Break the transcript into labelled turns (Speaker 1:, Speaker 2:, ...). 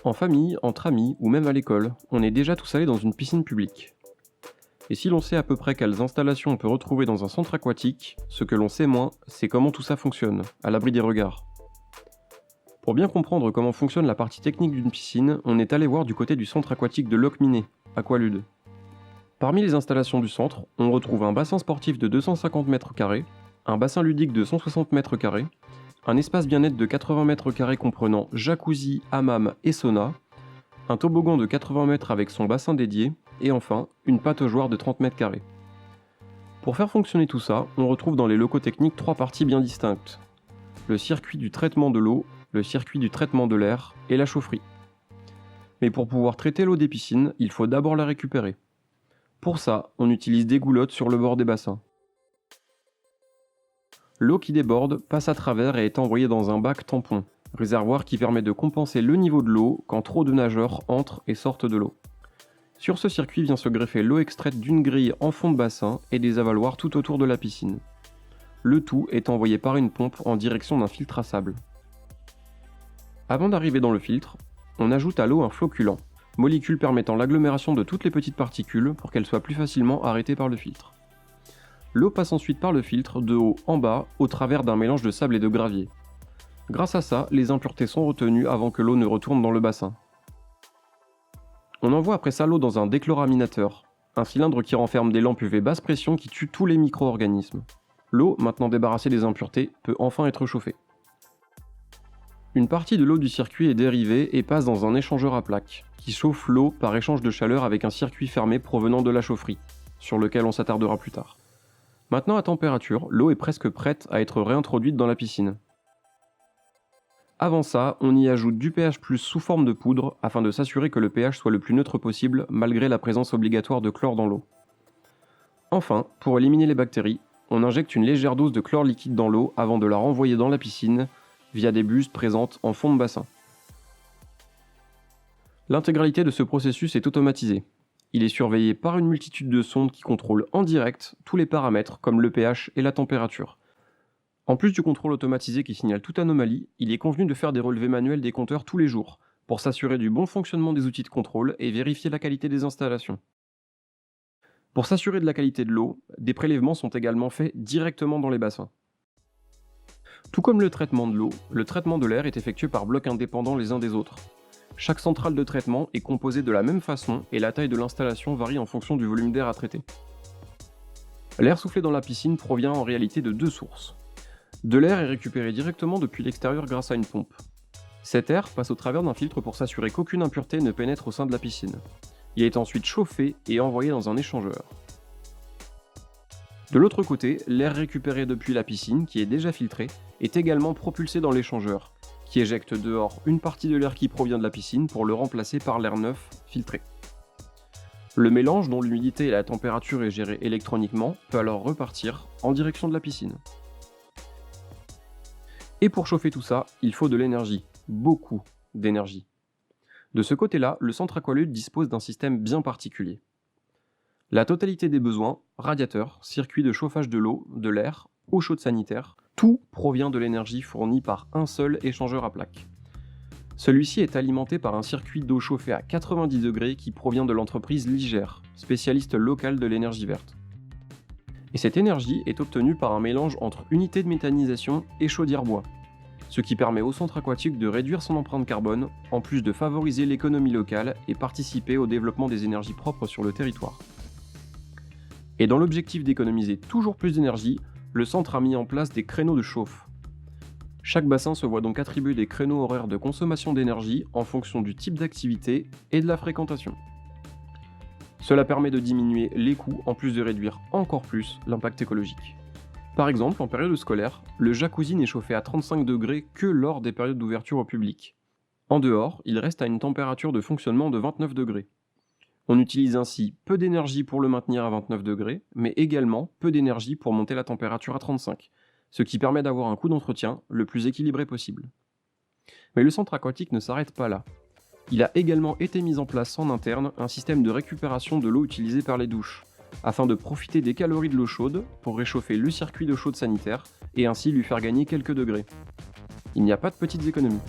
Speaker 1: En famille, entre amis ou même à l'école, on est déjà tous allés dans une piscine publique. Et si l'on sait à peu près quelles installations on peut retrouver dans un centre aquatique, ce que l'on sait moins, c'est comment tout ça fonctionne, à l'abri des regards. Pour bien comprendre comment fonctionne la partie technique d'une piscine, on est allé voir du côté du centre aquatique de Locminé, Aqualude. Parmi les installations du centre, on retrouve un bassin sportif de 250 m², un bassin ludique de 160 m², un espace bien-être de 80 m² comprenant jacuzzi, hammam et sauna, un toboggan de 80 mètres avec son bassin dédié, et enfin, une pataugeoire de 30 m². Pour faire fonctionner tout ça, on retrouve dans les locaux techniques 3 parties bien distinctes. Le circuit du traitement de l'eau, le circuit du traitement de l'air et la chaufferie. Mais pour pouvoir traiter l'eau des piscines, il faut d'abord la récupérer. Pour ça, on utilise des goulottes sur le bord des bassins. L'eau qui déborde passe à travers et est envoyée dans un bac tampon, réservoir qui permet de compenser le niveau de l'eau quand trop de nageurs entrent et sortent de l'eau. Sur ce circuit vient se greffer l'eau extraite d'une grille en fond de bassin et des avaloirs tout autour de la piscine. Le tout est envoyé par une pompe en direction d'un filtre à sable. Avant d'arriver dans le filtre, on ajoute à l'eau un flocculant, molécule permettant l'agglomération de toutes les petites particules pour qu'elles soient plus facilement arrêtées par le filtre. L'eau passe ensuite par le filtre de haut en bas au travers d'un mélange de sable et de gravier. Grâce à ça, les impuretés sont retenues avant que l'eau ne retourne dans le bassin. On envoie après ça l'eau dans un déchloraminateur, un cylindre qui renferme des lampes UV basse pression qui tuent tous les micro-organismes. L'eau, maintenant débarrassée des impuretés, peut enfin être chauffée. Une partie de l'eau du circuit est dérivée et passe dans un échangeur à plaques, qui chauffe l'eau par échange de chaleur avec un circuit fermé provenant de la chaufferie, sur lequel on s'attardera plus tard. Maintenant à température, l'eau est presque prête à être réintroduite dans la piscine. Avant ça, on y ajoute du pH+ sous forme de poudre afin de s'assurer que le pH soit le plus neutre possible malgré la présence obligatoire de chlore dans l'eau. Enfin, pour éliminer les bactéries, on injecte une légère dose de chlore liquide dans l'eau avant de la renvoyer dans la piscine via des buses présentes en fond de bassin. L'intégralité de ce processus est automatisée. Il est surveillé par une multitude de sondes qui contrôlent en direct tous les paramètres comme le pH et la température. En plus du contrôle automatisé qui signale toute anomalie, il est convenu de faire des relevés manuels des compteurs tous les jours pour s'assurer du bon fonctionnement des outils de contrôle et vérifier la qualité des installations. Pour s'assurer de la qualité de l'eau, des prélèvements sont également faits directement dans les bassins. Tout comme le traitement de l'eau, le traitement de l'air est effectué par blocs indépendants les uns des autres. Chaque centrale de traitement est composée de la même façon et la taille de l'installation varie en fonction du volume d'air à traiter. L'air soufflé dans la piscine provient en réalité de 2 sources. De l'air est récupéré directement depuis l'extérieur grâce à une pompe. Cet air passe au travers d'un filtre pour s'assurer qu'aucune impureté ne pénètre au sein de la piscine. Il est ensuite chauffé et envoyé dans un échangeur. De l'autre côté, l'air récupéré depuis la piscine, qui est déjà filtré, est également propulsé dans l'échangeur, qui éjecte dehors une partie de l'air qui provient de la piscine pour le remplacer par l'air neuf, filtré. Le mélange, dont l'humidité et la température est gérée électroniquement, peut alors repartir en direction de la piscine. Et pour chauffer tout ça, il faut de l'énergie, beaucoup d'énergie. De ce côté-là, le centre Aqualude dispose d'un système bien particulier. La totalité des besoins, radiateurs, circuits de chauffage de l'eau, de l'air, eau chaude sanitaire, tout provient de l'énergie fournie par un seul échangeur à plaques. Celui-ci est alimenté par un circuit d'eau chauffée à 90 degrés qui provient de l'entreprise Ligère, spécialiste locale de l'énergie verte. Et cette énergie est obtenue par un mélange entre unité de méthanisation et chaudière bois, ce qui permet au centre aquatique de réduire son empreinte carbone, en plus de favoriser l'économie locale et participer au développement des énergies propres sur le territoire. Et dans l'objectif d'économiser toujours plus d'énergie, le centre a mis en place des créneaux de chauffe. Chaque bassin se voit donc attribuer des créneaux horaires de consommation d'énergie en fonction du type d'activité et de la fréquentation. Cela permet de diminuer les coûts en plus de réduire encore plus l'impact écologique. Par exemple, en période scolaire, le jacuzzi n'est chauffé à 35 degrés que lors des périodes d'ouverture au public. En dehors, il reste à une température de fonctionnement de 29 degrés. On utilise ainsi peu d'énergie pour le maintenir à 29 degrés, mais également peu d'énergie pour monter la température à 35, ce qui permet d'avoir un coût d'entretien le plus équilibré possible. Mais le centre aquatique ne s'arrête pas là. Il a également été mis en place en interne un système de récupération de l'eau utilisée par les douches, afin de profiter des calories de l'eau chaude pour réchauffer le circuit d'eau chaude sanitaire et ainsi lui faire gagner quelques degrés. Il n'y a pas de petites économies.